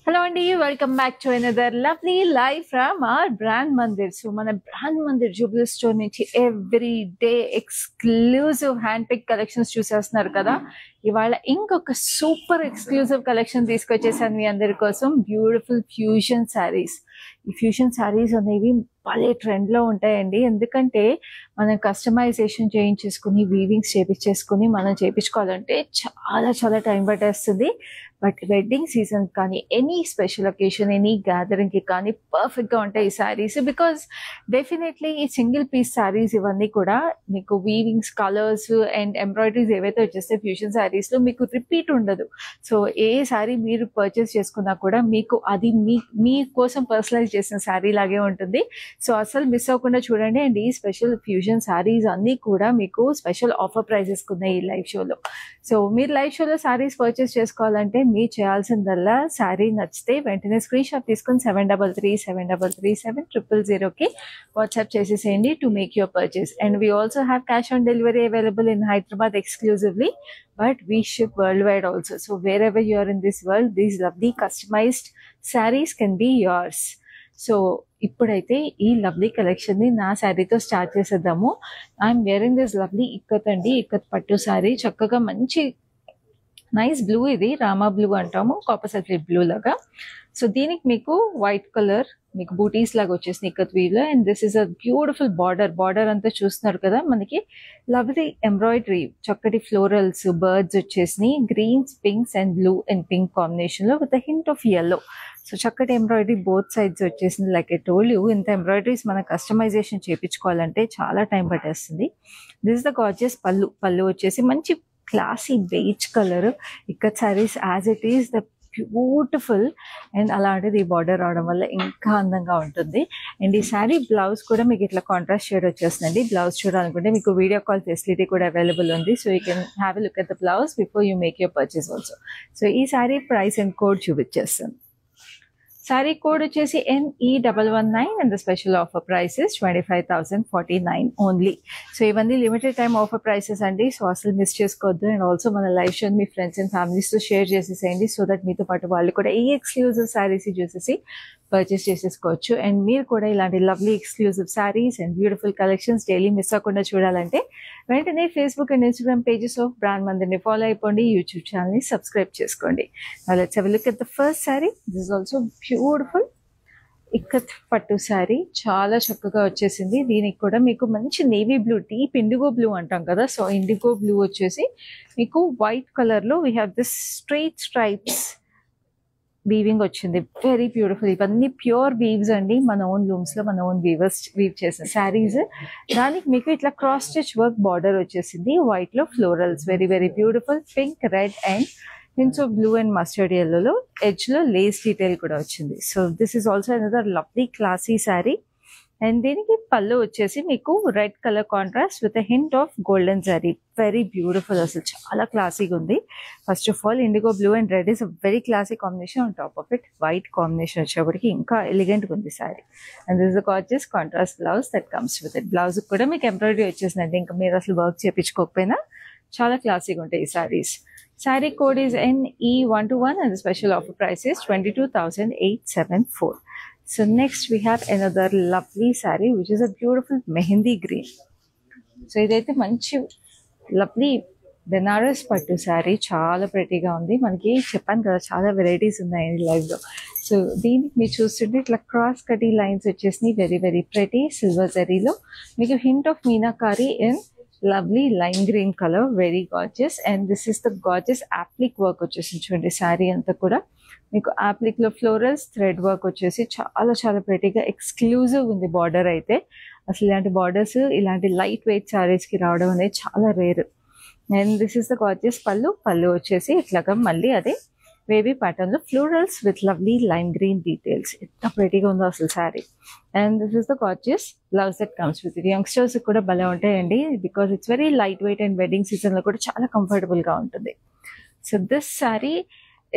Hello Andy, welcome back to another lovely live from our brand Mandir. So మన brand Mandir Jubilee store నుంచి every day exclusive hand picked collections చూసేస్తున్నారు కదా. ఇవాళ ఇంకొక super exclusive collection తీసుకొచ్చేసాను మీ అందరి కోసం. Beautiful fusion saris. ఈ fusion saris అనేవి భలే ట్రెండ్ లో ఉంటాయండి. ఎందుకంటే మనం కస్టమైజేషన్ చేయించేసుకుని వీవింగ్స్ చేపించేసుకుని మనం చేయించుకోవాలంటే చాలా చాలా టైం పట్టేస్తుంది. బట్ వెడ్డింగ్ సీజన్ కానీ any special occasion any gathering కి కానీ పర్ఫెక్ట్ గా ఉంటాయి ఈ శారీస్. బికాస్ డెఫినెట్లీ ఈ సింగిల్ పీస్ శారీస్ ఇవన్నీ కూడా మీకు వీవింగ్స్ కలర్స్ అండ్ ఎంబ్రాయిడరీస్ ఏవైతే వచ్చేస్తే ఫ్యూజన్ శారీస్ లో మీకు రిపీట్ ఉండదు. సో ఏ శారీ మీరు పర్చేస్ చేసుకున్నా కూడా మీకు అది మీ కోసం పర్సనలైజ్ చేసిన శారీ లాగే ఉంటుంది. సో అసలు మిస్ అవ్వకుండా చూడండి. అండ్ ఈ స్పెషల్ ఫ్యూజన్ శారీస్ అన్ని కూడా మీకు స్పెషల్ ఆఫర్ ప్రైజెస్ ఉన్నాయి ఈ లైవ్ షోలో. సో మీరు లైవ్ షోలో శారీస్ పర్చేస్ చేసుకోవాలంటే మీరు చేయాల్సిందల్లా శారీ నచ్చితే వెంటనే స్క్రీన్ షాట్ తీసుకుని 7337337000కి వాట్సాప్ చేసేసేయండి to make your purchase. And we also have cash on delivery available in Hyderabad exclusively, but we ship worldwide also. So wherever you are in this world, these lovely customized sarees can be yours. So ఇప్పుడైతే ఈ lovely collection ని నా శారీతో start చేసేద్దాము. I'm wearing this lovely ikat అండి, ఇక్కత్ పట్టు శారీ. చక్కగా మంచి నైస్ బ్లూ, ఇది రామా బ్లూ అంటాము, కాపర్ సల్ఫేట్ బ్లూ లాగా. సో దీనికి మీకు వైట్ కలర్ మీకు బూటీస్ లాగా వచ్చేసింది ఇక్కత్ వీవ్లో. And this is a beautiful border అంతా చూస్తున్నారు కదా. మనకి లవ్లీ ఎంబ్రాయిడరీ, చక్కటి ఫ్లోరల్స్, బర్డ్స్ వచ్చేసినాయి, greens, pinks and blue and pink combination లో with hint of yellow. So చక్కటి ఎంబ్రాయిడరీ బోత్ సైడ్స్ వచ్చేసింది. లైక్ ఐ టోల్డ్ యూ, ఇంత ఎంబ్రాయిడరీస్ మనం కస్టమైజేషన్ చేయించుకోవాలంటే చాలా టైం పట్టేస్తుంది. దిస్ ఇస్ ద గార్జియస్ పళ్ళు వచ్చేసి మంచి classy beige colour. Ikat saris as it is the beautiful. And అలాంటిది ఈ బార్డర్ రావడం వల్ల ఇంకా అందంగా ఉంటుంది. అండ్ ఈ శారీ బ్లౌజ్ కూడా మీకు ఇట్లా కాంట్రాస్ట్ షేడ్ వచ్చేస్తుందండి. బ్లౌజ్ చూడాలనుకుంటే మీకు వీడియో కాల్ ఫెసిలిటీ కూడా అవైలబుల్ ఉంది. So you can have a look at the blouse before you make your purchase also. So ఈ శారీ ప్రైస్ అండ్ కోడ్ చూపించేస్తాను. శారీ కోడ్ వచ్చేసి NE119 and the special offer prices 25,049 only. So ఇవన్నీ limited time offer prices అండి. So అసలు miss చేసుకోవద్దు. And also మన live show me friends and ఫ్యామిలీస్తో share చేసేసేయండి, సో దట్ మీతో పాటు వాళ్ళు కూడా ఈ ఎక్స్క్లూజివ్ శారీస్ చూసేసి పర్చేస్ చేసేసుకోవచ్చు. అండ్ మీరు కూడా ఇలాంటి lovely exclusive sarees and beautiful collections daily miss అవ్వకుండా చూడాలంటే వెంటనే Facebook and Instagram pages of brand మందిర్ని ఫాలో అయిపోండి, యూట్యూబ్ ఛానల్ని సబ్స్క్రైబ్ చేసుకోండి. Let's have a look at the first saree. This is also beautiful ikat పట్టు శారీ. చాలా చక్కగా వచ్చేసింది. దీనికి కూడా మీకు మంచి navy blue, deep indigo blue అంటాం కదా. సో ఇండిగో బ్లూ వచ్చేసి మీకు వైట్ కలర్ లో we have this straight stripes weaving వచ్చింది. Very beautiful. ఇవన్నీ ప్యూర్ వీవ్స్ అండి, మన ఓన్ లూమ్స్ లో మన ఓన్ వీవ్ చేసిన శారీస్. దానికి మీకు ఇట్లా క్రాస్ స్టిచ్ వర్క్ బార్డర్ వచ్చేసింది వైట్ లో, florals very very beautiful. Pink, red and hints of blue and mustard ఎల్లోలో ఎడ్జ్ లో లేస్ డీటెయిల్ కూడా వచ్చింది. So this is also another lovely classy saree. And దీనికి పళ్ళు వచ్చేసి మీకు red colour contrast with hint of golden zari. Very beautiful, అసలు చాలా క్లాసీగా ఉంది. First of all indigo blue and red is a very classy combination. On top of it white combination వచ్చేప్పటికి ఇంకా ఎలిగెంట్గా ఉంది sari. And this gorgeous contrast blouse that comes with it. Blouse కూడా మీకు embroidery వచ్చేసిందండి. ఇంకా మీరు అసలు వర్క్ చేయించుకోకపోయినా చాలా క్లాసీగా ఉంటాయి ఈ saris. Sari code is NE121 and the special offer price is 22,874. So next we have another lovely saree which is a beautiful mehendi green. So ఇదైతే మంచి లవ్లీ బెనారస్ పట్టు శారీ. చాలా ప్రెటీగా ఉంది. మనకి చెప్పాను కదా చాలా వెరైటీస్ ఉన్నాయి లైవ్ లో. సో దీనికి మీరు చూస్తుంటే ఇట్లా క్రాస్ కటీ లైన్స్ వచ్చేసి వెరీ వెరీ ప్రెటీ సిల్వర్ జరీలో. మీకు hint of meenakari in lovely lime green colour, very gorgeous. And this is the gorgeous appliqué work వచ్చేసి చూడండి. శారీ అంతా కూడా మీకు యాప్లిక్ లో ఫ్లోరల్స్ థ్రెడ్ వర్క్ వచ్చేసి చాలా చాలా ప్రెటీగా ఎక్స్క్లూజివ్ ఉంది. బార్డర్ అయితే అసలు ఇలాంటి బార్డర్స్ ఇలాంటి లైట్ వెయిట్ శారీస్ కి రావడం అనేది చాలా rare. And this is the gorgeous పళ్ళు వచ్చేసి ఇట్లాగా మళ్ళీ అదే వేవీ ప్యాటర్న్ లో florals with lovely lime green details. ఎంత ప్రెటీగా ఉందో అసలు sari. And this is the gorgeous blouse that comes with it. Youngsters కూడా భలే ఉంటాయండి, because it's very light weight and wedding season లో కూడా చాలా కంఫర్టబుల్ గా ఉంటుంది. So this sari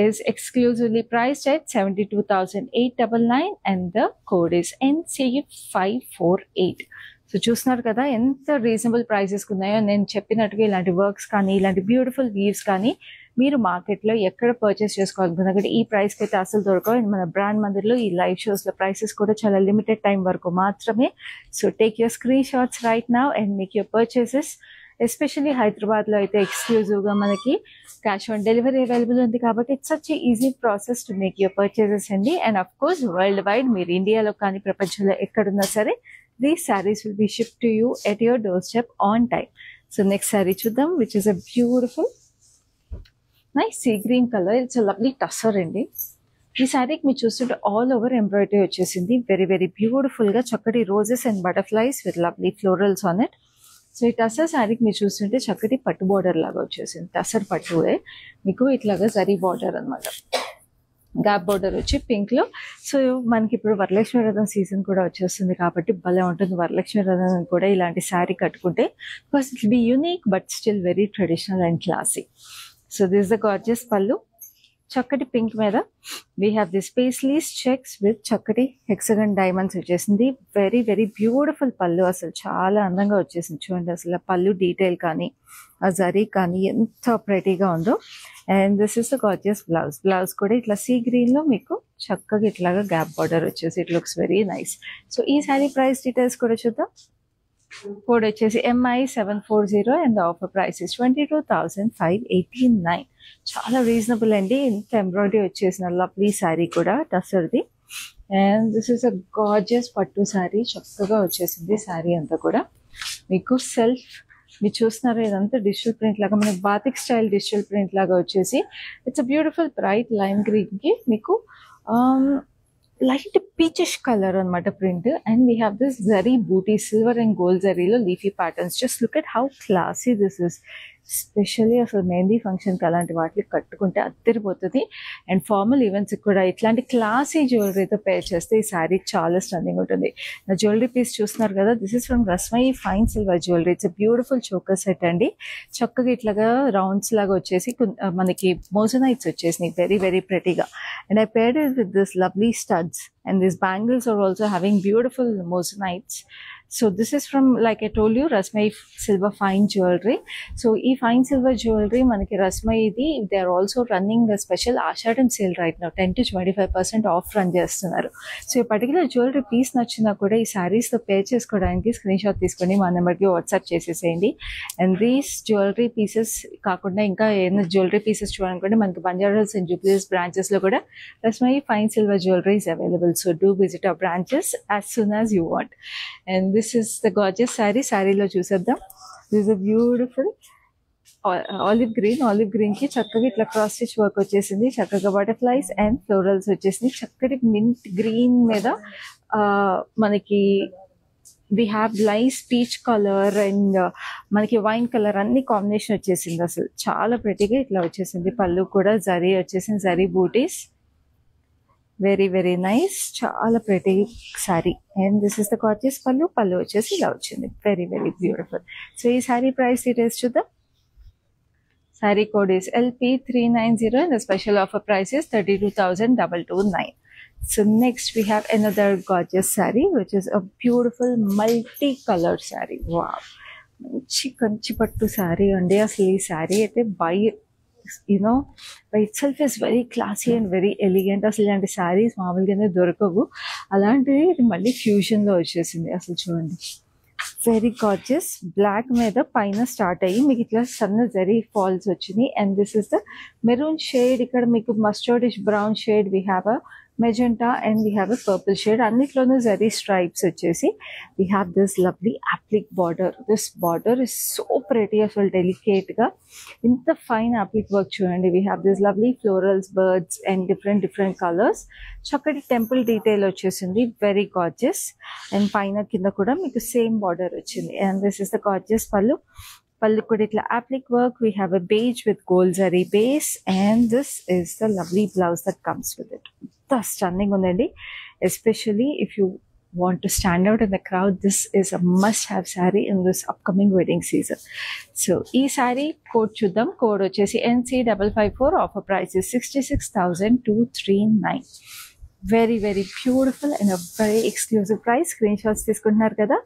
is exclusively priced at 72,899 and the code is NC548. So చూస్తున్నారు కదా ఎంత రీజనబుల్ ప్రైసెస్ ఉన్నాయో. నేను చెప్పినట్టుగా ఇలాంటి వర్క్స్ కానీ ఇలాంటి బ్యూటిఫుల్ వీవ్స్ కానీ మీరు మార్కెట్లో ఎక్కడ పర్చేస్ చేసుకోవాలనుకున్నా కూడా ఈ ప్రైస్కి అయితే అసలు దొరకవు. అండ్ మన బ్రాండ్ మందిర్లో ఈ లైవ్ షోస్లో ప్రైసెస్ కూడా చాలా లిమిటెడ్ టైం వరకు మాత్రమే. So take your screen shots right now and make your purchases. Especially హైదరాబాద్లో అయితే ఎక్స్క్లూజివ్గా మనకి క్యాష్ ఆన్ డెలివరీ అవైలబుల్ ఉంది కాబట్టి it's such easy process to make your purchases అండి. And of course world wide మీరు ఇండియాలో కానీ ప్రపంచంలో ఎక్కడున్నా సరే these saris will be ship to you at your doorstep on time. So next sari చూద్దాం, which is a beautiful nice sea green colour. It's a lovely tussar అండి. ఈ శారీకి మీరు చూస్తుంటే ఆల్ ఓవర్ ఎంబ్రాయిడరీ వచ్చేసింది. వెరీ వెరీ బ్యూటిఫుల్గా చక్కటి roses and butterflies with lovely florals on it. So ఈ టసర్ శారీకి మీరు చూస్తుంటే చక్కటి పట్టు బార్డర్ లాగా వచ్చేసింది. టసర్ పట్టువే మీకు ఇట్లాగా జరీ బార్డర్ అనమాట, గ్యాప్ బార్డర్ వచ్చి పింక్ లో. సో మనకి ఇప్పుడు వరలక్ష్మి వ్రతం సీజన్ కూడా వచ్చేస్తుంది కాబట్టి భలే ఉంటుంది వరలక్ష్మి వ్రతం కూడా ఇలాంటి శారీ కట్టుకుంటే. Because it be unique but still very traditional and classy. So this the gorgeous పళ్ళు, చక్కటి పింక్ మీద we have this paisleys checks with చక్కటి హెక్సగన్ డైమండ్స్ వచ్చేసింది. వెరీ వెరీ బ్యూటిఫుల్ పళ్ళు, అసలు చాలా అందంగా వచ్చేసింది. చూడండి అసలు ఆ పళ్ళు డీటెయిల్ కానీ ఆ జరీ కానీ ఎంత ప్రెటీగా ఉందో. And this is the gorgeous blouse. Blouse కూడా ఇట్లా సీ గ్రీన్ లో మీకు చక్కగా ఇట్లాగా గ్యాప్ బార్డర్ వచ్చేసి it looks very nice. So ఈ శారీ ప్రైస్ డీటెయిల్స్ కూడా చూద్దాం. కోడ్ వచ్చేసి MI740 and the offer price is 22,589. చాలా రీజనబుల్ అండి. ఇంత ఎంబ్రాయిడరీ వచ్చేసిన లవ్లీ శారీ కూడా టసర్ది. And this is a gorgeous పట్టు శారీ, చక్కగా వచ్చేసింది శారీ అంతా కూడా. మీకు సెల్ఫ్ మీరు చూస్తున్నారు ఇదంతా డిజిటల్ ప్రింట్ లాగా, మనకి బాతిక్ స్టైల్ డిజిటల్ ప్రింట్ లాగా వచ్చేసి it's a beautiful bright lime green కి మీకు లైట్ పీచిష్ కలర్ అనమాట print. And we have this zari బూటీ, సిల్వర్ అండ్ గోల్డ్ జరీలో leafy patterns. Just look at how classy this is. Specially అసలు మెహందీ ఫంక్షన్కి అలాంటి వాటికి కట్టుకుంటే అద్దరిపోతుంది. అండ్ ఫార్మల్ ఈవెంట్స్కి కూడా ఇట్లాంటి క్లాసీ జ్యువెలరీతో పేర్ చేస్తే ఈ శారీ చాలా స్టన్నింగ్ ఉంటుంది. నా జ్యువెలరీ పీస్ చూస్తున్నారు కదా, this is from Rasmai fine silver jewellery. It's beautiful choker set అండి. చక్కగా ఇట్లాగా రౌండ్స్ లాగా వచ్చేసి మనకి మోజనైట్స్ వచ్చేసినాయి వెరీ వెరీ ప్రెటీగా. And I paired it with this lovely studs, and these bangles are also having beautiful mosaics. So this is from, like I told you, Rasmai silver fine jewelry. So ee fine silver jewelry manaki Rasmai idi, they are also running a special Ashadam sale right now, 10 to 25% off run chestunaru. So ee particular jewelry piece nachina kuda ee sarees tho pair chesukodaniki screenshot తీసుకొని మా నెంబర్కి WhatsApp చేసేసేయండి. And these jewellery pieces కాకుండా ఇంకా ఏదైనా jewellery pieces చూడాలనుకుంటే మనకి బంజారాస్ and Jubilees branches లో కూడా Rasmai fine silver jewelry is available. So do visit our branches as soon as you want. And this is the gorgeous saree. Saree lo chuseddam. This is a beautiful olive green కి చక్కగా ఇట్లా cross stitch work వచ్చేసింది. చక్కగా butterflies and florals వచ్చేసింది. చక్కటి mint green మీద మనకి we have nice peach color and మనకి వైన్ కలర్ అన్ని కాంబినేషన్ వచ్చేసింది. అసలు చాలా ప్రెటీగా ఇట్లా వచ్చేసింది. పళ్ళు కూడా జరీ వచ్చేసింది, జరీ బూటీస్. వెరీ వెరీ నైస్, చాలా pretty sari. And this is the gorgeous pallu. పళ్ళు వచ్చేసి ఇలా వచ్చింది, వెరీ వెరీ బ్యూటిఫుల్. సో ఈ శారీ ప్రైస్ డీటెయిల్స్ చూద్దాం. Sari code is LP390 and the special offer price is 32,229. So next we have another gorgeous saree, which is a beautiful multi-colored saree. Wow, మంచి కంచి పట్టు శారీ అండి. అసలు ఈ శారీ అయితే by itself is very classy and very elegant. అసలు ఇలాంటి శారీస్ మామూలుగానే దొరకవు, అలాంటిది ఇది మళ్ళీ ఫ్యూజన్ లో వచ్చేసింది. అసలు చూడండి, వెరీ గార్జియస్. బ్లాక్ మీద పైన స్టార్ట్ అయ్యి మీకు ఇట్లా సన్న జరీ ఫాల్స్ వచ్చినాయి. And this is the maroon shade. ఇక్కడ మీకు mustardish brown shade, we have a magenta and we have a purple shade. అన్నిట్లోనూ జరీ స్ట్రైప్స్ వచ్చేసి we have this lovely applique border. This border is so pretty, అసలు delicate గా ఇంత fine applique work చూడండి. We have this lovely florals, birds and different colours. చక్కటి temple detail వచ్చేసింది, very gorgeous. And పైన కింద కూడా మీకు సేమ్ బార్డర్ వచ్చింది. And this is the gorgeous pallu. Pallu కూడా ఇట్లా applique work. We have a beige with gold zari base. And this is the lovely blouse that comes with it. Stunning ఉందండి. Especially if you want to stand out in the crowd, this is a must have saree in this upcoming wedding season. So ee saree code chuddam. Code vachesi NC554. Offer price is 66,239. Very very beautiful and very exclusive price. Screen shots తీసుకుంటున్నారు కదా,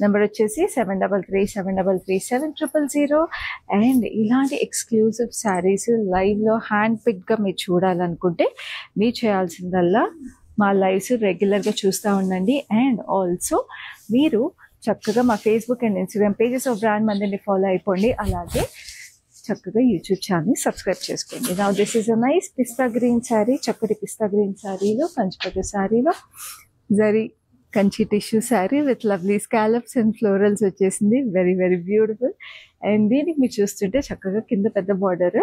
number వచ్చేసి 7337007000. And ఇలాంటి exclusive saris లైవ్లో hand పిక్గా మీరు చూడాలనుకుంటే మీరు చేయాల్సిందల్లా మా లైవ్స్ రెగ్యులర్గా చూస్తూ ఉండండి. అండ్ ఆల్సో మీరు చక్కగా మా Facebook and Instagram pages of brand మందిని ఫాలో అయిపోండి. అలాగే చక్కగా యూట్యూబ్ ఛానల్ సబ్స్క్రైబ్ చేసుకోండి. Now this is a nice pista green saree. చక్కటి పిస్తా గ్రీన్ శారీలో కంచిపట్టు శారీలో zari Kanchi tissue saree with lovely scallops and florals వచ్చేసింది. Very very beautiful. అండ్ దీనికి మీరు చూస్తుంటే చక్కగా కింద పెద్ద బార్డర్,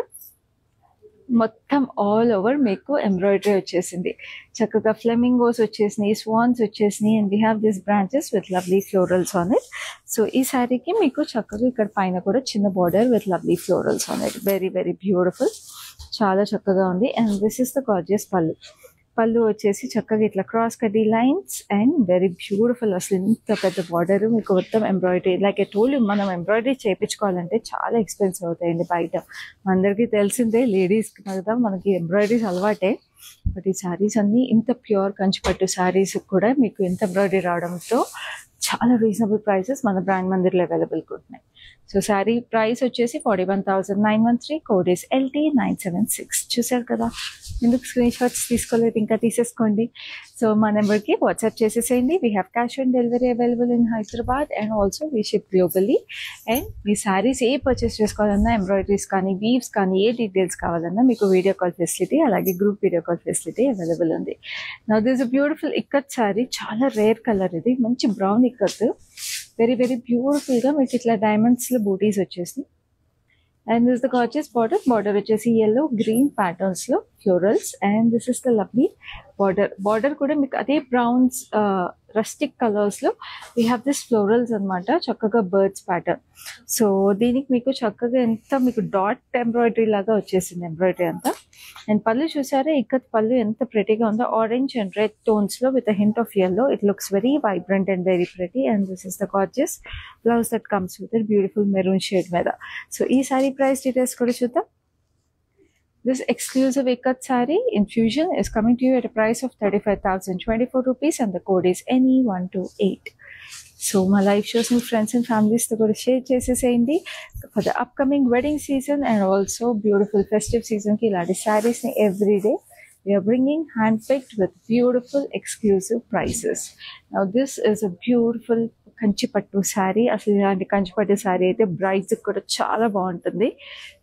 మొత్తం ఆల్ ఓవర్ మీకు ఎంబ్రాయిడరీ వచ్చేసింది. చక్కగా ఫ్లెమింగోస్ వచ్చేసినాయి, స్వాన్స్ వచ్చేసినాయి. And we have this branches with lovely florals on it. So ఈ శారీకి మీకు చక్కగా ఇక్కడ పైన కూడా చిన్న border with lovely florals on it. Very very beautiful, చాలా చక్కగా ఉంది. And this is the gorgeous pallu. పళ్ళు వచ్చేసి చక్కగా ఇట్లా క్రాస్ కడ్డీ లైన్స్ అండ్ వెరీ బ్యూటిఫుల్. అసలు ఇంత పెద్ద బార్డర్ మీకు మొత్తం embroidery. Like I told you, మనం ఎంబ్రాయిడరీ చేయించుకోవాలంటే చాలా ఎక్స్పెన్సివ్ అవుతాయండి బయట. అందరికీ తెలిసిందే, లేడీస్ కదా మనకి ఎంబ్రాయిడరీస్ అలవాటే. బట్ ఈ శారీస్ అన్నీ ఇంత ప్యూర్ కంచిపట్టు శారీస్ కూడా మీకు ఇంత ఎంబ్రాయిడరీ రావడంతో చాలా రీజనబుల్ ప్రైసెస్ మన బ్రాండ్ మందిర్లో అవైలబుల్గా ఉన్నాయి. సో శారీ ప్రైస్ వచ్చేసి 41,913. Code is LT976. చూసారు కదా, ఎందుకు స్క్రీన్ షాట్స్ తీసుకోలేదు, ఇంకా తీసేసుకోండి. సో మా నెంబర్కి వాట్సాప్ చేసేసేయండి. We have cash on delivery available in Hyderabad and also we ship globally. And మీ శారీస్ ఏ పర్చేస్ చేసుకోవాలన్నా, ఎంబ్రాయిడరీస్ కానీ, వీవ్స్ కానీ, ఏ డీటెయిల్స్ కావాలన్నా మీకు వీడియో కాల్ ఫెసిలిటీ, అలాగే group video call facility available ఉంది. Now this a beautiful ikat saree. చాలా రేర్ కలర్ ఇది, మంచి బ్రౌన్ ఇక్కత్. వెరీ వెరీ బ్యూటిఫుల్గా మీకు ఇట్లా డైమండ్స్లో బూటీస్ వచ్చేసి. And this the gorgeous border. Border వచ్చేసి yellow గ్రీన్ ప్యాటర్న్స్లో florals. And this is the lovely border. Border కూడా మీకు అదే బ్రౌన్స్ రస్టిక్ కలర్స్లో వీ హ్యావ్ దిస్ ఫ్లోరల్స్ అనమాట. చక్కగా బర్డ్స్ ప్యాటర్న్. సో దీనికి మీకు చక్కగా ఎంత మీకు డాట్ ఎంబ్రాయిడరీ లాగా వచ్చేసింది ఎంబ్రాయిడరీ అంతా. అండ్ పళ్ళు చూసారా, ఇక్కత్ పళ్ళు ఎంత ప్రెటీగా ఉందో. ఆరెంజ్ అండ్ రెడ్ టోన్స్లో with a hint of yellow. It looks very vibrant and very pretty. And this is the gorgeous blouse that comes with beautiful maroon shade మీద. సో ఈ సారీ ప్రైస్ డీటెయిల్స్ కూడా చూద్దాం. This exclusive ikat saree infusion is coming to you at a price of 35,024 rupees and the code is NE128. So my live shows and friends and families to go to share cheseseyandi for the upcoming wedding season and also beautiful festive season ki iladi sarees ni every day we are bringing hand-picked with beautiful exclusive prices. Now this is a beautiful కంచిపట్టు శారీ. అసలు ఇలాంటి కంచిపట్టు శారీ అయితే brides కూడా చాలా బాగుంటుంది.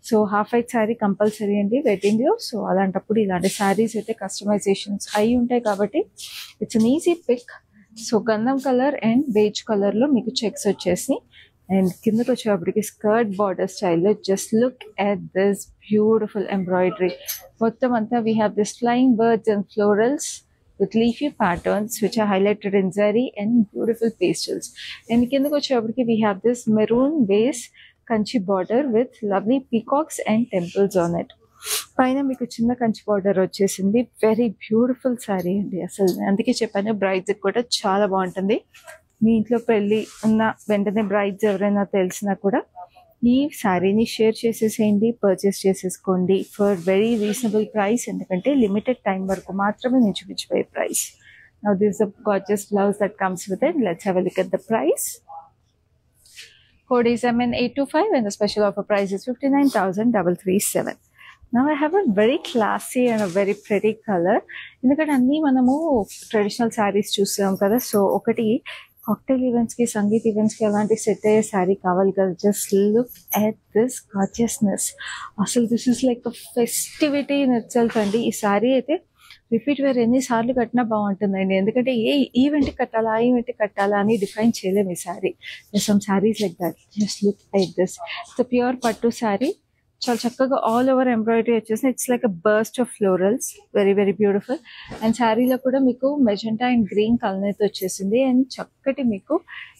So half white sari compulsory అండి వెడ్డింగ్లో. So అలాంటప్పుడు ఇలాంటి శారీస్ అయితే కస్టమైజేషన్స్ అయి ఉంటాయి కాబట్టి it's an easy pick. So గంధం కలర్ అండ్ బేజ్ కలర్లో మీకు చెక్స్ వచ్చేసి. అండ్ కిందకి వచ్చేటప్పటికి స్కర్ట్ బార్డర్ స్టైల్లో just look at this beautiful embroidery. మొత్తం అంతా we have this flying birds and florals with leafy patterns which are highlighted in zari and beautiful pastels. And kindaki vachepapudiki we have this maroon base kanchi border with lovely peacocks and temples on it. పైన మీకు చిన్న Kanchi border వచ్చేసింది. Very beautiful sari అండి. అసలు అందుకే చెప్పాను బ్రైడ్స్కి కూడా చాలా బాగుంటుంది. మీ ఇంట్లో పెళ్ళి ఉన్న వెంటనే బ్రైడ్స్ ఎవరైనా తెలిసినా కూడా ఈ శారీని షేర్ చేసేసేయండి, పర్చేస్ చేసేసుకోండి ఫర్ వెరీ రీజనబుల్ ప్రైస్. ఎందుకంటే లిమిటెడ్ టైం వరకు మాత్రమే నేను చూపించిపోయే price. Now this the gorgeous blouse that comes with it. Let's have a look at the price. Code is MN825 and the special offer price is 59,337. Now I have a very classy and a very pretty color. ఎందుకంటే అన్నీ మనము traditional saris చూస్తాం కదా. So ఒకటి cocktail ఈవెంట్స్కి, sangeet ఈవెంట్స్కి అలాంటి set అయ్యే శారీ కావాలి కదా. Just look at this gorgeousness. అసలు this is like a festivity in itself అండి. ఈ శారీ అయితే రిపీట్ వేర్ ఎన్నిసార్లు కట్టినా బాగుంటుందండి. ఎందుకంటే ఏ ఈవెంట్కి కట్టాలా, ఆ ఈవెంట్కి కట్టాలా అని డిఫైన్ చేయలేము ఈ sari. Some saris like that. Just look at this. It's pure పట్టు శారీ. చాలా చక్కగా ఆల్ ఓవర్ ఎంబ్రాయిడరీ వచ్చేసి. It's like a burst of florals. Very very beautiful. And శారీలో కూడా మీకు మెజెంటా అండ్ గ్రీన్ కలర్ అయితే వచ్చేసింది. అండ్ చక్కటి మీకు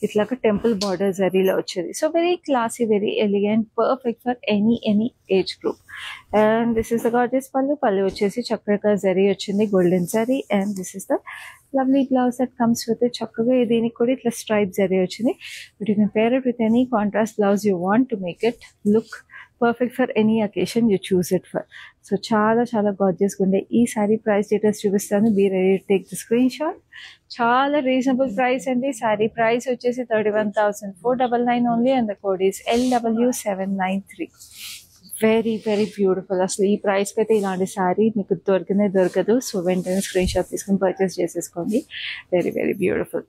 ఇట్లాగా టెంపుల్ బార్డర్ జరీలో వచ్చేది. So very classy, very elegant, perfect for any age group. And this is the gorgeous pallu. పళ్ళు వచ్చేసి చక్కగా జరీ వచ్చింది, golden zari. And this is the lovely blouse that comes with. చక్కగా దీనికి కూడా ఇట్లా స్ట్రైప్ జరీ వచ్చింది. But you can pair it with any contrast blouse you want to make it look perfect for any occasion you choose it for. So చాలా చాలా గార్జియస్గా ఉండే ఈ sari price details చూపిస్తాను. Be ready to take the screenshot. చాలా reasonable price అండి. Sari price వచ్చేసి 31,499 only and the code is LW793. Very very beautiful. అసలు ఈ ప్రైస్కి అయితే ఇలాంటి శారీ మీకు దొరకదు. సో వెంటనే స్క్రీన్ షాట్ తీసుకుని పర్చేస్ చేసేసుకోండి. Very very beautiful.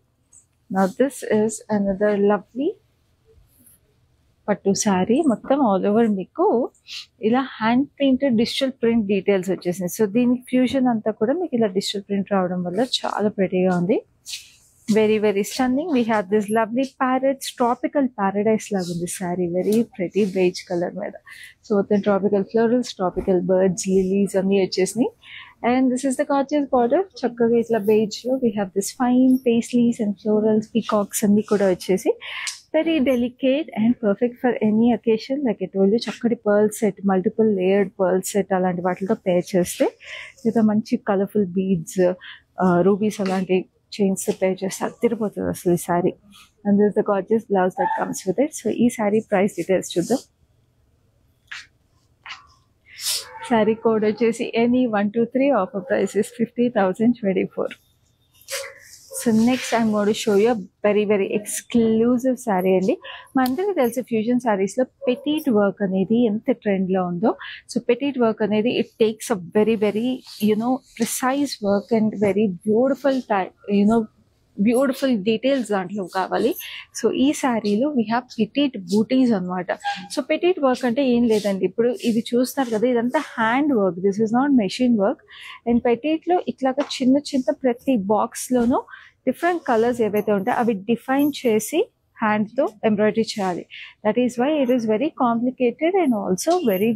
Now this is another lovely పట్టు శారీ. మొత్తం ఆల్ ఓవర్ మీకు ఇలా hand printed digital print details వచ్చేసింది. సో దీనికి ఫ్యూజన్ అంతా కూడా మీకు ఇలా డిజిటల్ ప్రింట్ రావడం వల్ల చాలా ప్రెటీగా ఉంది. Very very stunning. We have this lovely parrots, tropical paradise లాగా ఉంది saree. Very pretty beige colour మీద. సో మొత్తం tropical florals, tropical birds, lilies అన్నీ వచ్చేసినాయి. And this is the gorgeous border. చక్కగా ఇట్లా బేజ్ లో we have this fine paisleys and florals, peacocks అన్ని కూడా వచ్చేసి very delicate and perfect for any occasion. Like I told you, చక్కటి pearl set, multiple layered pearl set అలాంటి వాటితో పేర్ చేస్తే, లేదా మంచి కలర్ఫుల్ బీడ్స్, రూబీస్ అలాంటి చైన్స్ పేర్ చేస్తే అదిరిపోతుంది అసలు ఈ sari. And this the gorgeous blouse that comes with it. So ఈ శారీ ప్రైస్ డీటెయిల్స్ చూద్దాం. శారీ కోడ్ వచ్చేసి NE123. Offer price is 50,024. So next I'm going to show you very very exclusive sari అండి. మనందరికీ తెలిసి ఫ్యూజన్ శారీస్లో పెటీట్ వర్క్ అనేది ఎంత ట్రెండ్లో ఉందో. సో పెటీట్ వర్క్ అనేది it takes a very very precise work and very beautiful beautiful details దాంట్లో కావాలి. సో ఈ శారీలో వీ హ్యావ్ పెటీట్ బూటీస్ అనమాట. సో పెటీట్ వర్క్ అంటే ఏం లేదండి, ఇప్పుడు ఇది చూస్తున్నారు కదా, ఇదంతా hand work, this is not machine work. And పెటీట్లో ఇట్లాగా చిన్న చిన్న ప్రతి బాక్స్లోనూ డిఫరెంట్ కలర్స్ ఏవైతే ఉంటాయో అవి డిఫైన్ చేసి హ్యాండ్తో ఎంబ్రాయిడరీ చేయాలి. That is why it is very complicated and also very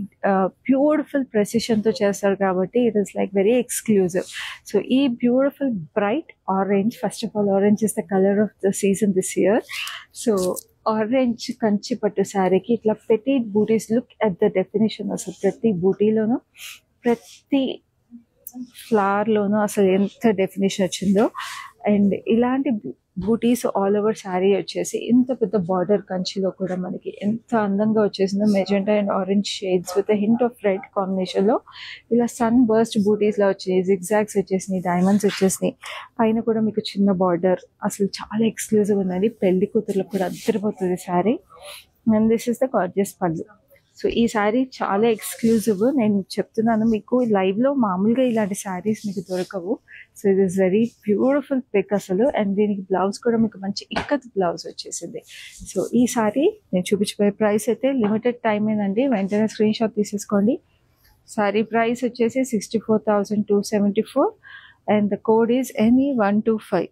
beautiful ప్రెసిషన్తో చేస్తారు కాబట్టి it is like very exclusive. So ఈ beautiful bright orange, first of all orange is the colour of the season this year. So orange Kanchi పట్టు శారీకి ఇట్లా petite బూటీస్, look at the definition. అసలు ప్రతి బూటీలోనూ ప్రతి ఫ్లవర్లోనూ అసలు ఎంత డెఫినేషన్ వచ్చిందో. అండ్ ఇలాంటి బూటీస్ ఆల్ ఓవర్ శారీ వచ్చేసి ఇంత పెద్ద బార్డర్ కంచిలో కూడా మనకి ఎంత అందంగా వచ్చేసిందో. Magenta and orange shades with hint of red కాంబినేషన్లో ఇలా సన్ బర్స్ట్ బూటీస్లో వచ్చాయి, జిగ్జాగ్స్ వచ్చేసినాయి, డైమండ్స్ వచ్చేసినాయి. పైన కూడా మీకు చిన్న బార్డర్. అసలు చాలా ఎక్స్క్లూజివ్ ఉన్నది. పెళ్లి కూతుర్లకు కూడా అద్దరిపోతుంది saree. And this is the gorgeous pallu. So ఈ శారీ చాలా ఎక్స్క్లూజివ్. నేను చెప్తున్నాను మీకు, లైవ్లో మామూలుగా ఇలాంటి శారీస్ మీకు దొరకవు. So it is very beautiful pick అసలు. అండ్ దీనికి బ్లౌజ్ కూడా మీకు మంచి ఇక్కత్ బ్లౌజ్ వచ్చేసింది. సో ఈ శారీ నేను చూపించిపోయే ప్రైస్ అయితే లిమిటెడ్ టైమేనండి, వెంటనే స్క్రీన్ షాట్ తీసేసుకోండి. శారీ ప్రైస్ వచ్చేసి 64,274 and the code is NE125.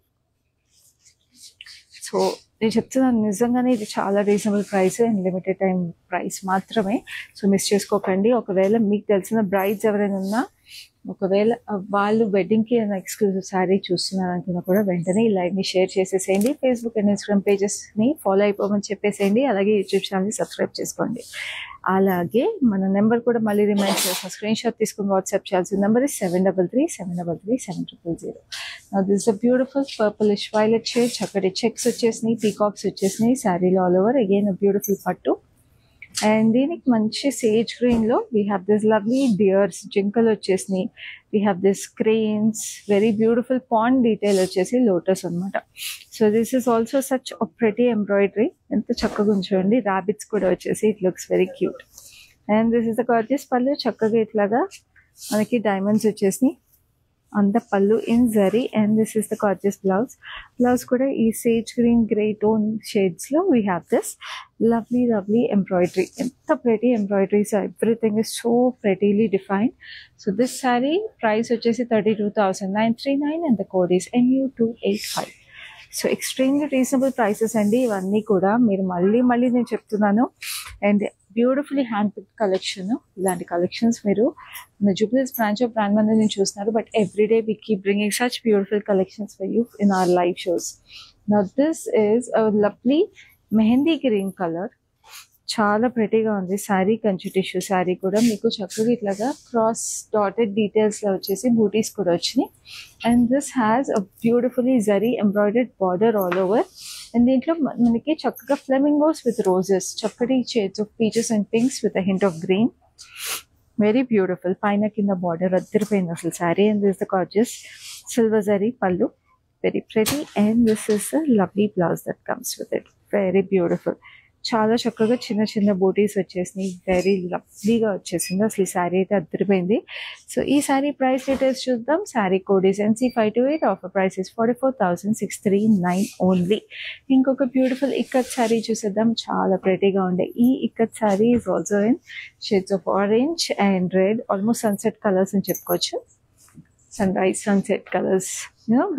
So నేను చెప్తున్నాను నిజంగానే ఇది చాలా reasonable price and limited time price మాత్రమే. సో మిస్ చేసుకోకండి. ఒకవేళ మీకు తెలిసిన బ్రైడ్స్ ఎవరైనా ఉన్నా, ఒకవేళ వాళ్ళు వెడ్డింగ్కి ఏదైనా ఎక్స్క్లూజివ్ శారీ చూస్తున్నారు అనుకున్నా కూడా వెంటనే ఈ లైవ్ని షేర్ చేసేసేయండి. ఫేస్బుక్ అండ్ ఇన్స్టాగ్రామ్ పేజెస్ని ఫాలో అయిపోమని చెప్పేసేయండి. అలాగే యూట్యూబ్ ఛానల్ని సబ్స్క్రైబ్ చేసుకోండి. అలాగే మన నెంబర్ కూడా మళ్ళీ రిమైండ్ చేస్తాను. స్క్రీన్ షాట్ తీసుకుని వాట్సాప్ చేయాల్సిన number is 7337337000. Now this is a beautiful purplish violet shade. చక్కటి చెక్స్ వచ్చేసినాయి, పీకాక్స్ వచ్చేసినాయి శారీలో ఆల్ ఓవర్. అగైన్ బ్యూటిఫుల్ పట్టు. అండ్ దీనికి మంచి సేజ్ గ్రీన్ లో we have this lovely deers, జింకలు వచ్చేసినాయి. We have this cranes, very beautiful pond detail వచ్చేసి లోటస్ అనమాట. So this is also such pretty embroidery. ఎంత చక్కగా ఉంచండి. ర్యాబిట్స్ కూడా వచ్చేసి it looks very cute. And this is the gorgeous పళ్ళు. చక్కగా ఇట్లాగా మనకి డైమండ్స్ వచ్చేసినాయి అంత పళ్ళు in zari. And this is the gorgeous blouse. Blouse కూడా ఈ sage green grey tone shades లో we have this lovely lovely embroidery. ఎంత pretty embroidery. So everything is so prettily defined. So this sari price వచ్చేసి 32,939 and the code is NU285. So extremely reasonable prices అండి ఇవన్నీ కూడా. మీరు మళ్ళీ నేను చెప్తున్నాను. And beautifully hand pick collection. ఇలాంటి కలెక్షన్స్ మీరు జూబ్లీహిల్స్ బ్రాంచ్ ఆఫ్ బ్రాండ్ మంది నేను చూస్తున్నారు. But everyday we keep bringing such beautiful collections for you in our live shows. Now this is a lovely mehndi green colour. చాలా ప్రెటీగా ఉంది శారీ. కంచి టిష్యూ శారీ కూడా మీకు చక్కగా ఇట్లాగా క్రాస్ డాటెడ్ డీటెయిల్స్ లో వచ్చేసి బూటీస్ కూడా వచ్చినాయి. And this has a beautifully zari embroidered border all over. And దీంట్లో మనకి చక్కగా ఫ్లెమింగోస్ విత్ రోజెస్, చక్కటి shades of peaches and pinks with a hint of green. Very beautiful. పైన కింద బార్డర్ అద్దరిపోయింది అసలు sari. And this the gorgeous silver zari పల్లు, very pretty, and this is a lovely blouse that comes with it. Very beautiful. చాలా చక్కగా చిన్న చిన్న బూటీస్ వచ్చేసినాయి. వెరీ లవ్లీగా వచ్చేసింది అసలు ఈ శారీ అయితే అద్దరిపోయింది. సో ఈ శారీ ప్రైస్ డీటెయిల్స్ చూద్దాం. Sari code is NC528. Offer price is 44,639 only. ఇంకొక బ్యూటిఫుల్ ఇక్కత్ శారీ చూసేద్దాం. చాలా ప్రెటీగా ఉండే ఈ ikat sari is also in shades of orange and red, almost sunset colours అని చెప్పుకోవచ్చు. Sunrise sunset colors,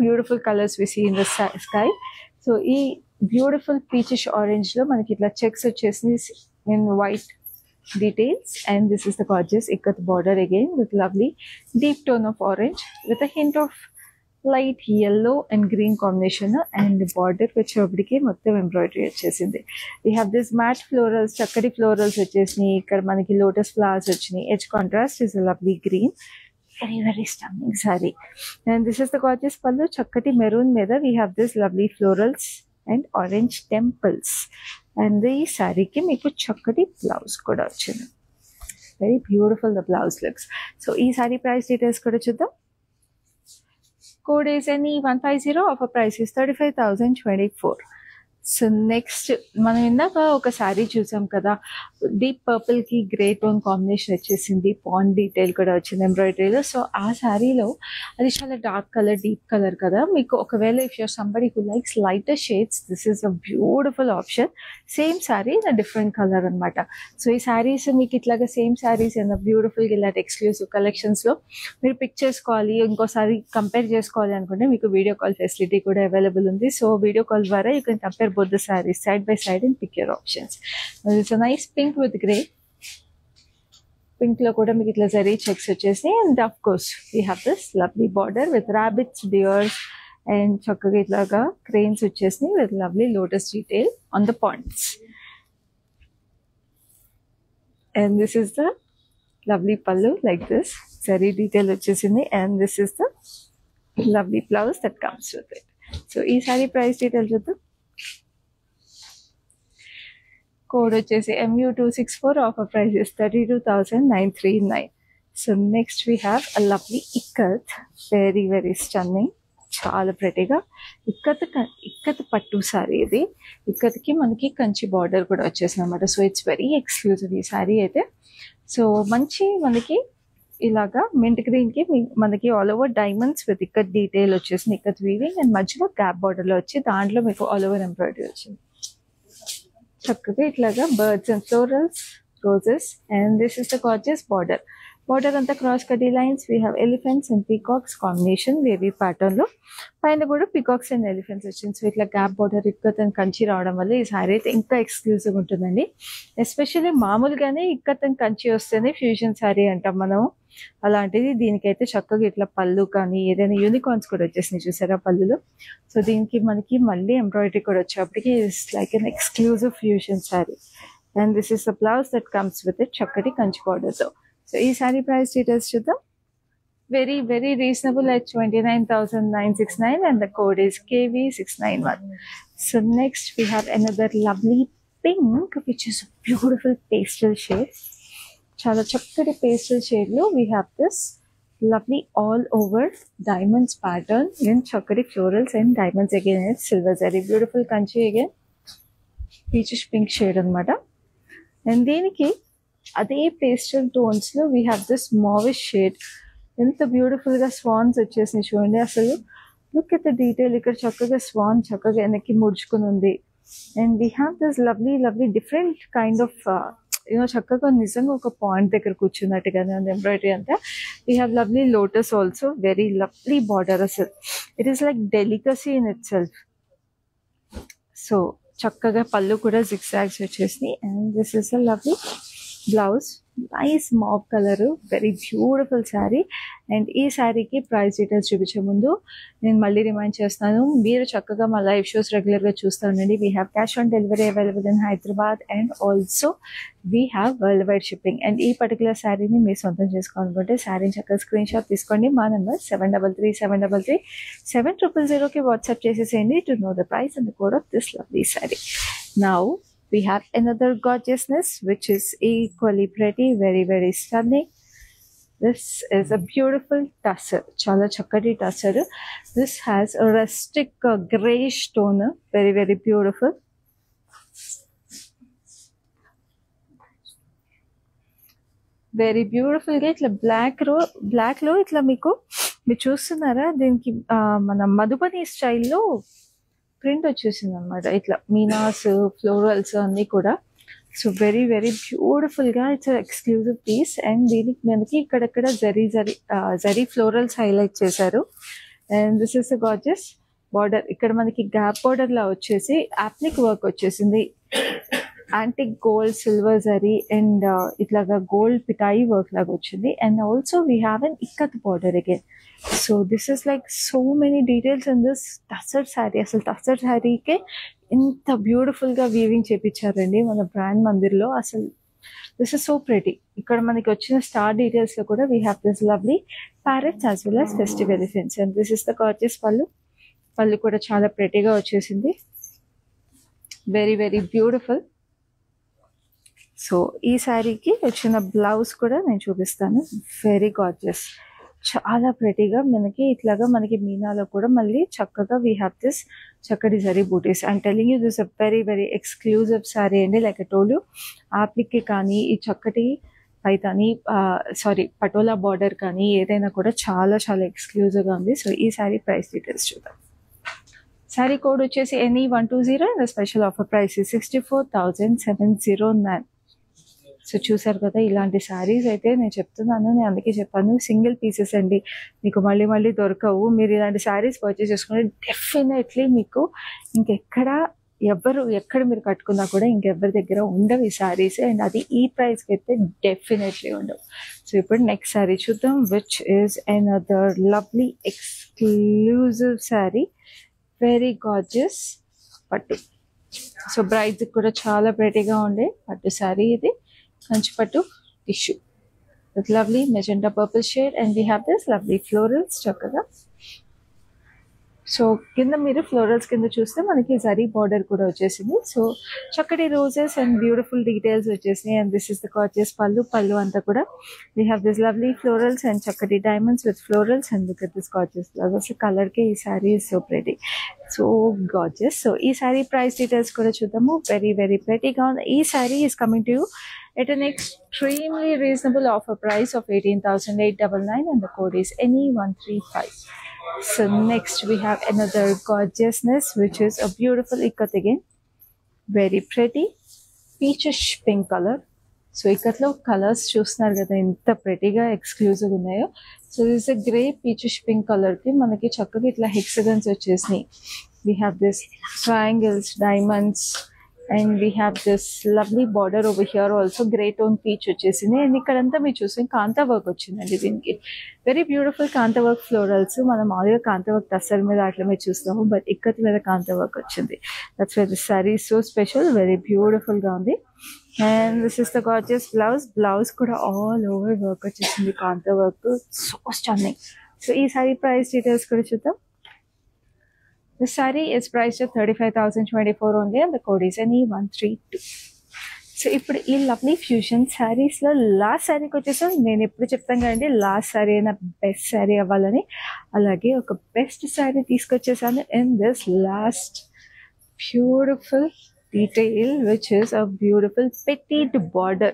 beautiful colors we see in the sky. So ee beautiful peachish orange lo manaki itla checks vachesini in white details, and this is the gorgeous ikat border again with lovely deep tone of orange with a hint of light yellow and green combination, and the border vachapudiki mottham embroidery vachesindi. We have this matte florals, chakkadi florals vachesini. Ikkada manaki lotus flowers vachini. Edge contrast is a lovely green. Very very stunning saree. And this is the gorgeous pallu, chakkati maroon meda we have this lovely florals and orange temples. And the saree ki meeku chakkati blouse kuda vachindi. Very beautiful the blouse looks. So ee saree price details kuda chuddam. Code is NE150. offer price is 35,024. So next మనం ఇందాక ఒక శారీ చూసాం కదా, deep purple కి grey tone combination వచ్చేసింది, pond detail కూడా వచ్చింది ఎంబ్రాయిడరీలో. సో ఆ శారీలో అది చాలా డార్క్ కలర్, డీప్ కలర్ కదా. మీకు ఒకవేళ if you're somebody who likes lighter shades, this is a beautiful option. Same sari in different colour అనమాట. సో ఈ శారీస్ మీకు ఇట్లాగా సేమ్ శారీస్ ఏమైనా బ్యూటిఫుల్గా ఇలాంటి ఎక్స్క్లూసివ్ కలెక్షన్స్లో మీరు పిక్ చేసుకోవాలి, ఇంకోసారి కంపేర్ చేసుకోవాలి అనుకుంటే మీకు వీడియో కాల్ ఫెసిలిటీ కూడా అవైలబుల్ ఉంది. సో వీడియో కాల్ ద్వారా you can compare both the sarees side by side and pick your options. It's a nice pink with grey. Pink lo kuda meeku itla zari checks vachesni, and of course we have this lovely border with rabbits, deers and chakkaga itlaga cranes vachesni with lovely lotus detail on the ponds. And this is the lovely pallu like this, zari detail vachesindi, and this is the lovely blouse that comes with it. So ee saree price detail chudam. Code వచ్చేసి MU264. offer price is 32,939. So next we have a lovely ikat, very very stunning, చాలా ప్రెటీగా ఇక్కత్ పట్టు sorry. ఇది ఇక్కత్కి మనకి Kanchi border కూడా వచ్చేసింది అనమాట. So it's very exclusive ఈ sorry అయితే. సో మంచి మనకి ఇలాగా మింట్ గ్రీన్ కి మనకి all over diamonds with ikat detail వచ్చేసింది, ఇక్కత్ వీవింగ్, అండ్ మధ్యలో గ్యాప్ బార్డర్ లో వచ్చి దాంట్లో మీకు ఆల్ ఓవర్ ఎంబ్రాయిడరీ వచ్చింది. చక్కగా ఇట్లాగా birds and florals, roses, and this is the gorgeous border. Border అంతా క్రాస్ కటీ lines, we have elephants and peacocks combination wavy pattern లో. పైన కూడా పీకాక్స్ అండ్ ఎలిఫెంట్స్ వచ్చింది. సో ఇట్లా gap border ikat and Kanchi రావడం వల్ల ఈ సారీ అయితే ఇంకా ఎక్స్క్లూజివ్ ఉంటుందండి. ఎస్పెషల్లీ మామూలుగానే ఇక్కత్ అండ్ కంచి వస్తేనే ఫ్యూజన్ సారీ అంటాం మనం. అలాంటిది దీనికైతే చక్కగా ఇట్లా పళ్ళు కానీ ఏదైనా యూనికార్న్స్ కూడా వచ్చేసినాయి చూసారా పళ్ళులో. సో దీనికి మనకి మళ్ళీ ఎంబ్రాయిడరీ కూడా వచ్చేప్పటికి it's like an exclusive fusion sorry. And this is the blouse that comes with it, చక్కటి కంచి బార్డర్తో. సో ఈ సారీ ప్రైస్ డీటెయిల్స్ చూద్దాం. Very very reasonable at 29,969, and the code is KV691. So next we have another lovely pink, which is a beautiful pastel shade. చాలా చక్కటి pastel shade లో we have this lovely all over diamonds pattern and చక్కటి florals and diamonds again silver zari, beautiful Kanchi again peachish pink shade అనమాట. And దీనికి అదే pastel tones లో we have this mauvish shade. ఎంత beautiful గా స్వాన్స్ వచ్చేసినాయి చూడండి అసలు. లుక్ ఎట్ ద డీటెయిల్, ఇక్కడ చక్కగా స్వాన్ చక్కగా వెనక్కి ముడుచుకుని ఉంది. And we have this lovely lovely different kind of చక్కగా నిజంగా ఒక పాయింట్ దగ్గర కూర్చున్నట్టుగానే ఉంది ఎంబ్రాయిడరీ అంతా. We have lovely lotus also, very lovely border అసలు. It is like delicacy in itself. So చక్కగా పళ్ళు కూడా జిగ్జాగ్స్ వచ్చేసినాయి. And this is a lovely blouse nice mauve colour, very beautiful sari. And ఈ శారీకి ప్రైస్ డీటెయిల్స్ చూపించే ముందు నేను మళ్ళీ రిమైండ్ చేస్తాను, మీరు చక్కగా మా లైవ్ షోస్ రెగ్యులర్గా చూస్తూ ఉండండి. We have cash on delivery available in Hyderabad and also we have world wide shipping. And ఈ పర్టికులర్ శారీని మీరు సొంతం చేసుకోవాలనుకుంటే శారీని చక్కగా స్క్రీన్ షాట్ తీసుకోండి. మా నెంబర్ 7337337000కి వాట్సాప్ చేసేసేయండి to know the price and the code of this lovely sari. Now we have another gorgeousness which is equally pretty, very very stunning. This is a beautiful tussar, chala chakkati tussar. This has a rustic grayish tone, very very beautiful. Very బ్యూటిఫుల్గా ఇట్లా బ్లాక్లో ఇట్లా మీరు చూస్తున్నారా, దీనికి మన మధుబని స్టైల్లో print వచ్చేసింది అనమాట. ఇట్లా మీనాస్, ఫ్లోరల్స్ అన్నీ కూడా. సో వెరీ వెరీ బ్యూటిఫుల్గా ఇట్స్ ఎక్స్క్లూజివ్ పీస్. అండ్ దీనికి మనకి ఇక్కడక్కడ జరీ ఫ్లోరల్స్ హైలైట్ చేశారు. And this is the gorgeous border. ఇక్కడ మనకి గ్యాప్ బార్డర్ లా వచ్చేసి యాప్లిక్ వర్క్ వచ్చేసింది, antique gold silver zari and ఇట్లాగా గోల్డ్ పిటాయి వర్క్ లాగా వచ్చింది. And also we have an ikat border again. So this is like so many details in this tussar sari. అసలు టస్సర్ శారీకే ఇంత బ్యూటిఫుల్గా వీవింగ్ చేపించారండి మన బ్రాండ్ మందిర్లో. అసలు దిస్ ఇస్ సో ప్రెటీ. ఇక్కడ మనకి వచ్చిన స్టార్ డీటెయిల్స్లో కూడా we have this lovely parrots as well as festive elephants. And this is the gorgeous పళ్ళు కూడా చాలా ప్రెటీగా వచ్చేసింది, వెరీ వెరీ బ్యూటిఫుల్. సో ఈ శారీకి వచ్చిన బ్లౌజ్ కూడా నేను చూపిస్తాను, వెరీ గార్జియస్, చాలా ప్రెటీగా మనకి ఇట్లాగా మనకి మీనాలో కూడా మళ్ళీ చక్కగా వీ హ్యావ్ దిస్ చక్కటి zari butis. I'm telling you this a very very exclusive sari అండి. లైక్ ఐ టోల్డ్ యూ, ఆప్లిక్కి కానీ ఈ చక్కటి పైతాని పటోలా బార్డర్ కానీ ఏదైనా కూడా చాలా చాలా ఎక్స్క్లూజివ్గా ఉంది. సో ఈ శారీ ప్రైస్ డీటెయిల్స్ చూద్దాం. శారీ కోడ్ వచ్చేసి NE120 and special offer price 64,709. So చూసారు కదా, ఇలాంటి శారీస్ అయితే నేను చెప్తున్నాను, నేను అందుకే చెప్పాను సింగిల్ పీసెస్ అండి, మీకు మళ్ళీ మళ్ళీ దొరకవు. మీరు ఇలాంటి శారీస్ పర్చేస్ చేసుకుంటే డెఫినెట్లీ మీకు ఎక్కడ మీరు కట్టుకున్నా కూడా ఇంకెవరి దగ్గర ఉండవు ఈ శారీస్. అండ్ అది ఈ ప్రైస్కి అయితే డెఫినెట్లీ ఉండవు. సో ఇప్పుడు నెక్స్ట్ శారీ చూద్దాం, which is another lovely exclusive sari, very gorgeous పట్టు. సో బ్రైడ్స్ కూడా చాలా ప్రెటీగా ఉండే పట్టు శారీ ఇది, కంచి పట్టు tissue with lovely magenta purple shade. And we have this lovely florals చక్కగా. సో కింద మీరు ఫ్లోరల్స్ కింద చూస్తే మనకి జరీ బార్డర్ కూడా వచ్చేసింది. సో చక్కటి రోజెస్ అండ్ బ్యూటిఫుల్ డీటెయిల్స్ వచ్చేసినాయి. And this is the gorgeous పళ్ళు అంతా కూడా we have this lovely florals and చక్కటి diamonds with florals. And look at this gorgeous blouse. అసలు కలర్కే ఈ sari is so pretty, so gorgeous. So ఈ శారీ ప్రైస్ డీటెయిల్స్ కూడా చూద్దాము. వెరీ వెరీ ప్రెటీగా ఉంది. ఈ sari is coming to you at an extremely reasonable offer price of 18,899 and the code is NE135. So next we have another gorgeousness which is a beautiful ikat again, very pretty peachish pink color. So ikatlo colors చూస్తున్నారు కదా ఎంత ప్రెటీగా exclusive ఉన్నాయో. So this is grey peachish pink colour కి మనకి చక్కగా ఇట్లా హెక్సగన్స్ వచ్చేసినాయి. We have this triangles, diamonds, and we have this lovely border over here also, grey tone peach వచ్చేసింది. అండ్ ఇక్కడంతా మీరు చూసి కాంతా వర్క్ వచ్చిందండి దీనికి, వెరీ బ్యూటిఫుల్ కాంతా వర్క్ ఫ్లోరల్స్. మనం మామూలుగా కాంతా వర్క్ టస్సర్ మీద అట్లా మీద చూస్తాము, బట్ ఇక్కత్ మీద కాంతా వర్క్ వచ్చింది. That's why this sari so special, very beautiful గా ఉంది. And this is the gorgeous blouse కూడా ఆల్ ఓవర్ వర్క్ వచ్చేసింది, kantha work, so stunning. So ఈ సారీ ప్రైస్ డీటెయిల్స్ కూడా చూద్దాం. This saree is priced at 35,024 only and the code is NE132. So ఇప్పుడు ఈ lovely fusion శారీస్లో లాస్ట్ శారీకి వచ్చేసాం. నేను ఎప్పుడు చెప్తాను కదండి లాస్ట్ శారీ అయినా బెస్ట్ శారీ అవ్వాలని, అలాగే ఒక బెస్ట్ శారీ తీసుకొచ్చేసాను in this last beautiful detail which is a beautiful petite border.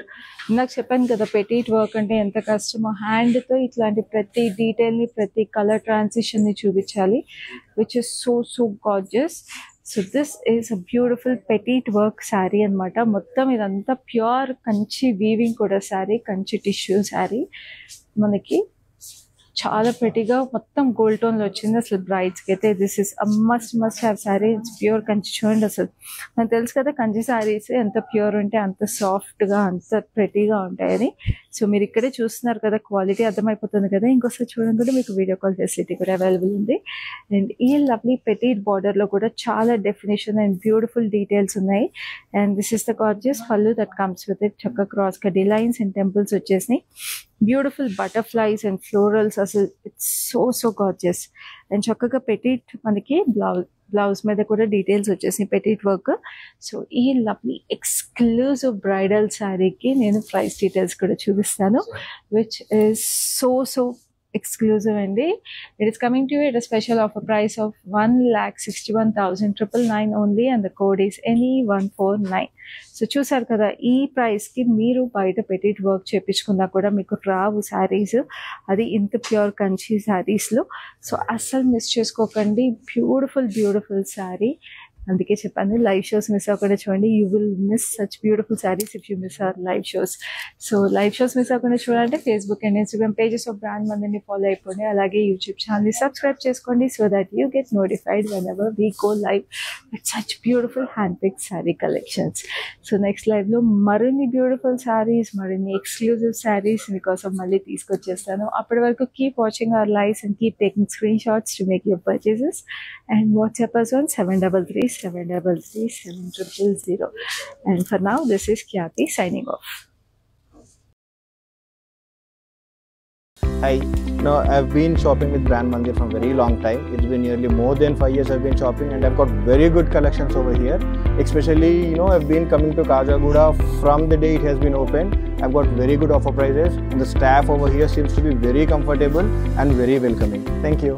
నాకు చెప్పాను కదా petite వర్క్ అంటే ఎంత కష్టమో, హ్యాండ్తో ఇట్లాంటి ప్రతి డీటెయిల్ని ప్రతి కలర్ ట్రాన్సిషన్ని చూపించాలి, which is so gorgeous. So this is a beautiful petite work sari అనమాట. మొత్తం ఇదంతా ప్యూర్ కంచి వీవింగ్ కూడా శారీ, కంచి టిష్యూ శారీ. మనకి చాలా prettyగా మొత్తం గోల్డ్ టోన్ లో వచ్చింది. అసలు బ్రైడ్స్ కి అయితే this is a must have sorry. It's pure Kanchi. చూడండి అసలు నాకు తెలుసు కదా కంచి సారీస్ ఎంత ప్యూర్ ఉంటే అంత సాఫ్ట్ గా అంత prettyగా ఉంటాయని. సో మీరు ఇక్కడే చూస్తున్నారు కదా, క్వాలిటీ అర్థమైపోతుంది కదా. ఇంకోసారి చూడండి కూడా మీకు వీడియో కాల్ ఫెసిలిటీ కూడా అవైలబుల్ ఉంది. అండ్ ఈ లవ్లీ పెటీట్ బార్డర్ లో కూడా చాలా డెఫినేషన్ అండ్ బ్యూటిఫుల్ డీటెయిల్స్ ఉన్నాయి. And this is the gorgeous పల్లు దట్ కమ్స్ విత్ ఇట్. చక్క క్రాస్ గా డిలైన్స్ అండ్ టెంపుల్స్ వచ్చేసినాయి. Beautiful butterflies and florals. అసలు ఇట్స్ సో గార్జియస్. అండ్ చక్కగా పెటీట్ మనకి బ్లౌజ్ మీద కూడా డీటెయిల్స్ వచ్చేసినాయి, పెటీట్ వర్క్. సో ఈ లవ్లీ ఎక్స్క్లూజివ్ బ్రైడల్ శారీకి నేను ప్రైస్ డీటెయిల్స్ కూడా చూపిస్తాను, విచ్ ఇస్ సో exclusive అండి. It is coming to you at a special offer price of 1,61,999 only, and the code is NE149. So చూసారు కదా, ఈ ప్రైస్ కి మీరు బయట పెటీట్ వర్క్ చేపించుకున్నా కూడా మీకు రావు శారీస్, అది ఇంత ప్యూర్ కంచి శారీస్ లో. సో అస్సలు మిస్ చేసుకోకండి. బ్యూటిఫుల్ శారీ. అందుకే చెప్పాను లైవ్ షోస్ మిస్ అవ్వకుండా చూడండి. You will miss such beautiful saris if you miss our live shows. So live shows miss అవ్వకుండా చూడాలంటే Facebook and Instagram pages of brand మందిని ఫాలో అయిపోండి. అలాగే యూట్యూబ్ ఛానల్ని సబ్స్క్రైబ్ చేసుకోండి, so that you get notified whenever we go live with such beautiful hand pick sari collections. So next live లో మరిన్ని beautiful saris, మరిన్ని ఎక్స్క్లూజివ్ శారీస్ మీకోసం మళ్ళీ తీసుకొచ్చేస్తాను. అప్పటి వరకు keep watching our lives and keep taking screen shots to make your purchases. And WhatsApp us on 733-733-7000. And for now, this is Khyati signing off. Hi, I've been shopping with Brand Mandir from very long time. It's been nearly more than 5 years I've been shopping, and I've got very good collections over here. Especially, I've been coming to Kajagoda from the day it has been opened. I've got very good offer prices, and the staff over here seems to be very comfortable and very welcoming. Thank you.